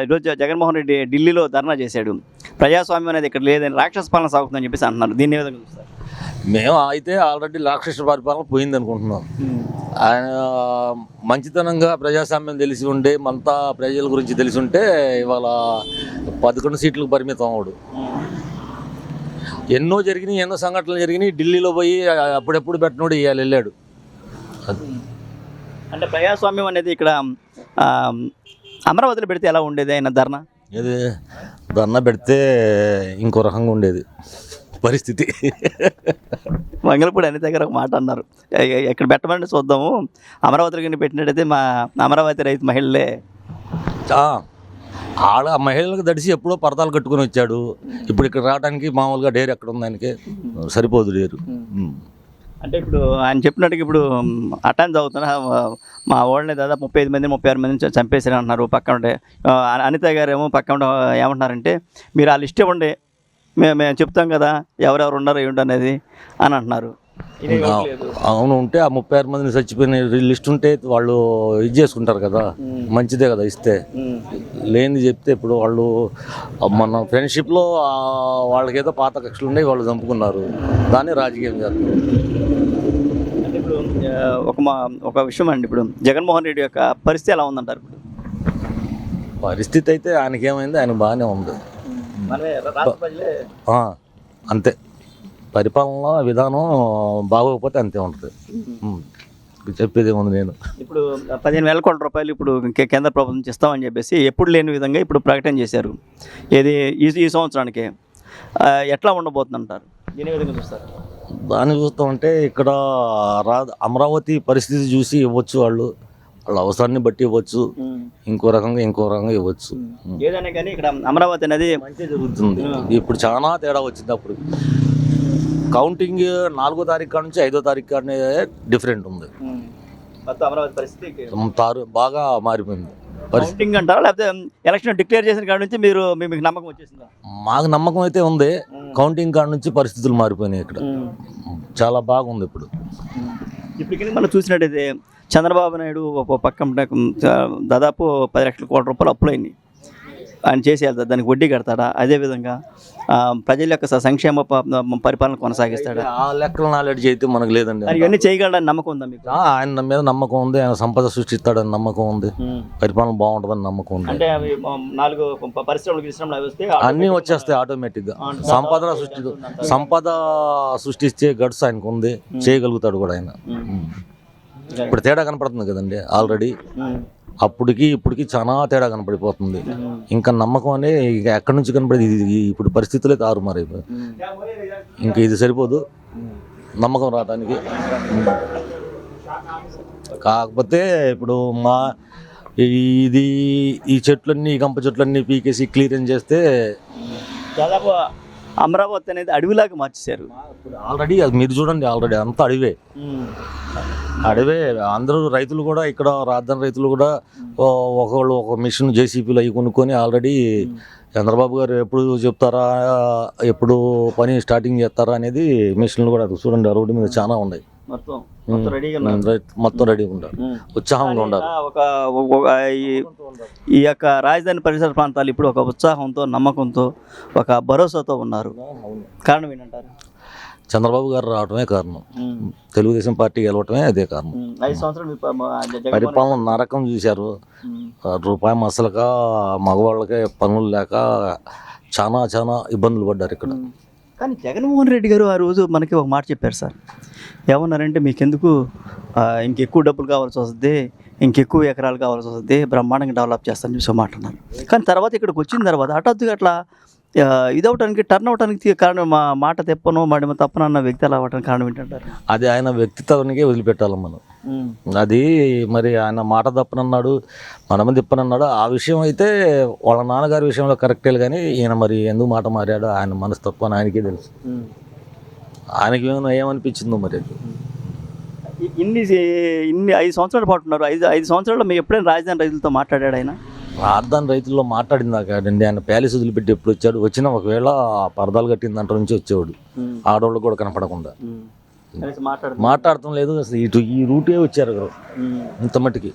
ఈరోజు జగన్మోహన్ రెడ్డి ఢిల్లీలో ధర్నా చేశాడు. ప్రజాస్వామ్యం అనేది ఇక్కడ లేదని, రాక్షస పాలన సాగుతుందని చెప్పేసి అంటున్నారు. దీన్ని ఏ విధంగా చూస్తారు? మేము అయితే ఆల్రెడీ రాక్షస పరిపాలన పోయింది అనుకుంటున్నాం. ఆయన మంచితనంగా ప్రజాస్వామ్యం తెలిసి ఉండే మనతా ప్రజల గురించి తెలిసి ఉంటే ఇవాళ 11 సీట్లకు పరిమితం అవడు. ఎన్నో జరిగినాయి, ఎన్నో సంఘటనలు జరిగినాయి. ఢిల్లీలో పోయి అప్పుడెప్పుడు పెట్టినోడు ఇవాళ వెళ్ళాడు. అంటే ప్రజాస్వామ్యం అనేది ఇక్కడ అమరావతిలో పెడితే ఎలా ఉండేది ఆయన ధర్నా? ఇది ధర్నా పెడితే ఇంకో రకంగా ఉండేది పరిస్థితి. మంగళపూడి అనిత గారు ఒక మాట అన్నారు, ఎక్కడ పెట్టమని చూద్దాము, అమరావతిలో కానీ పెట్టినట్టయితే మా అమరావతి రైతు మహిళలే. ఆడ మహిళలకు దడిసి ఎప్పుడో పరదాలు కట్టుకుని వచ్చాడు. ఇప్పుడు ఇక్కడ రావడానికి మామూలుగా డేర్ ఎక్కడ ఉంది ఆయనకి? సరిపోదు డేరు. అంటే ఇప్పుడు ఆయన చెప్పినట్టుగా ఇప్పుడు అటాన్స్ అవుతున్నా మా వాళ్ళని దాదాపు 35 మంది 36 మందిని చంపేసారు అంటున్నారు. పక్కన ఉండే అనిత గారు ఏమో పక్కన ఏమంటున్నారంటే, మీరు ఆ లిస్ట్ ఇవ్వండి, మేము చెప్తాం కదా ఎవరెవరు ఉన్నారు ఏమిటి అనేది అని అంటున్నారు. అవును, ఉంటే ఆ 36 మందిని చచ్చిపోయిన లిస్ట్ ఉంటే వాళ్ళు ఇది చేసుకుంటారు కదా, మంచిదే కదా ఇస్తే. లేనిది చెప్తే ఇప్పుడు వాళ్ళు మన ఫ్రెండ్షిప్లో వాళ్ళకేదో పాత కక్షలు ఉన్నాయి, వాళ్ళు చంపుకున్నారు, దాన్ని రాజకీయం చేస్తారు. అంటే ఇప్పుడు ఒక విషయం అండి, ఇప్పుడు జగన్మోహన్ రెడ్డి యొక్క పరిస్థితి ఎలా ఉందంటారు? ఇప్పుడు పరిస్థితి అయితే ఆయనకేమైంది, ఆయన బాగానే ఉంది. అంతే, పరిపాలన విధానం బాగోకపోతే అంతే ఉంటుంది. చెప్పేది ఉంది. నేను ఇప్పుడు 15,000 కోట్ల రూపాయలు ఇప్పుడు కేంద్ర ప్రభుత్వం నుంచి ఇస్తామని చెప్పేసి ఎప్పుడు లేని విధంగా ఇప్పుడు ప్రకటన చేశారు. ఏది ఈ సంవత్సరానికి ఎట్లా ఉండబోతుంది అంటారు? దీని విధంగా చూస్తారు? దాన్ని చూస్తామంటే ఇక్కడ అమరావతి పరిస్థితి చూసి ఇవ్వచ్చు, వాళ్ళ అవసరాన్ని బట్టి ఇవ్వచ్చు, ఇంకో రకంగా ఇవ్వచ్చు. ఏదైనా కానీ ఇక్కడ అమరావతి అనేది మంచి జరుగుతుంది. ఇప్పుడు చాలా తేడా వచ్చింది. అప్పుడు కౌంటింగ్ 4వ తారీఖు కాడ నుంచి 5వ తారీఖు కానీ డిఫరెంట్ ఉంది. అమరావతి పరిస్థితి బాగా మారిపోయింది. కౌంటింగ్ అంటారా, లేకపోతే ఎలక్షన్ డిక్లేర్ చేసిన కాడ నుంచి మీకు నమ్మకం వచ్చేసిందా? మాకు నమ్మకం అయితే ఉంది. కౌంటింగ్ కాడ నుంచి పరిస్థితులు మారిపోయినాయి. ఇక్కడ చాలా బాగుంది. ఇప్పుడు మనం చూసినట్టయితే చంద్రబాబు నాయుడు ఒక పక్కన దాదాపు 10 లక్షల కోట్ల రూపాయలు అప్పులైనాయి. ఆయన చేసి వెళ్తాడు, దానికి వడ్డీ కడతాడా? అదేవిధంగా ప్రజల యొక్క సంక్షేమ పరిపాలన కొనసాగిస్తాడా? ఆ లెక్కల నాలెడ్జ్ అయితే మనకు లేదండి. ఇవన్నీ చేయగలడని నమ్మకం ఉందా మీకు? ఆయన మీద నమ్మకం ఉంది. ఆయన సంపద సృష్టిస్తాడని నమ్మకం ఉంది. పరిపాలన బాగుంటుందని నమ్మకం ఉంది. అంటే 4 పరిశ్రమలు వస్తే అన్నీ వచ్చేస్తాయి ఆటోమేటిక్గా. సంపద సృష్టించే గడ్స్ ఆయనకు ఉంది, చేయగలుగుతాడు కూడా ఆయన. ఇప్పుడు తేడా కనపడుతుంది కదండి ఆల్రెడీ. అప్పటికి ఇప్పటికి చాలా తేడా కనపడిపోతుంది. ఇంకా నమ్మకం అనే ఎక్కడి నుంచి కనపడేది? ఇప్పుడు పరిస్థితులే తారుమారైపోయి, ఇంకా ఇది సరిపోదు నమ్మకం రావడానికి. కాకపోతే ఇప్పుడు ఈ చెట్లన్నీ, గంప చెట్లన్నీ పీకేసి క్లియరెన్స్ చేస్తే దాదాపు అమరావతి అనేది అడవిలాగా మార్చేశారు. ఆల్రెడీ మీరు చూడండి, ఆల్రెడీ అంతా అడవే. అందరూ రైతులు కూడా, ఇక్కడ రాజధాని రైతులు కూడా ఒకళ్ళు ఒక మిషన్ జేసీపీలు అవి కొనుక్కొని ఆల్రెడీ చంద్రబాబు గారు ఎప్పుడు చెప్తారా, ఎప్పుడు పని స్టార్టింగ్ చేస్తారా అనేది మిషన్లు కూడా చూడండి ఆ రోడ్డు మీద చాలా ఉన్నాయి. మొత్తం రెడీగా ఉండాలి, ఉత్సాహంగా ఉండాలి. ఈ యొక్క రాజధాని పరిసర ప్రాంతాలు ఇప్పుడు ఒక ఉత్సాహంతో, నమ్మకంతో, ఒక భరోసాతో ఉన్నారు. కారణం ఏంటంటారు? చంద్రబాబు గారు రావటమే కారణం. తెలుగుదేశం పార్టీ గెలవటమే అదే కారణం. 5 సంవత్సరాలు పరిపాలన నరకం చూశారు. రూపాయి మసలక మగవాళ్ళకే పనులు లేక చాలా ఇబ్బందులు పడ్డారు ఇక్కడ. కానీ జగన్మోహన్ రెడ్డి గారు ఆ రోజు మనకి ఒక మాట చెప్పారు సార్. ఏమన్నారంటే, మీకెందుకు ఇంకెక్కువ డబ్బులు కావాల్సి వస్తుంది, ఇంకెక్కువ ఎకరాలు కావాల్సి వస్తుంది, బ్రహ్మాండంగా డెవలప్ చేస్తానని చూసి మాట అన్నారు. కానీ తర్వాత ఇక్కడికి వచ్చిన తర్వాత హఠాత్తుగా అట్లా ఇదవటానికి, టర్న్ అవడానికి కారణం మా మాట తెప్పను మరి తప్పను అన్న వ్యక్తి అలా అవ్వడానికి కారణం ఏంటంటారు? అది ఆయన వ్యక్తిత్వానికే వదిలిపెట్టాలి మనం. అది మరి ఆయన మాట తప్పనన్నాడు, మనము తిప్పనన్నాడు. ఆ విషయం అయితే వాళ్ళ నాన్నగారి విషయంలో కరెక్టే, కానీ ఈయన మరి ఎందుకు మాట మారాడు, ఆయన మనసు తప్పు అని ఆయనకే తెలుసు. ఆయనకి ఏమనిపించిందో మరి. ఇన్ని 5 సంవత్సరాల పాటు ఉన్నారు. 5 సంవత్సరాల్లో మీకు ఎప్పుడైనా రాజధాని రైతులతో మాట్లాడాడు ఆయన? రాజధాని రైతుల్లో మాట్లాడిందా కాదండి. ఆయన ప్యాలెస్ వదిలిపెట్టి ఎప్పుడు వచ్చాడు? వచ్చినా ఒకవేళ పరదాలు కట్టిన దాంట్లో నుంచి వచ్చేవాడు, ఆడవాళ్ళు కూడా కనపడకుండా. మాట్లాడటం లేదు అసలు. ఈ రూటే వచ్చారు ఇంత మట్టికి.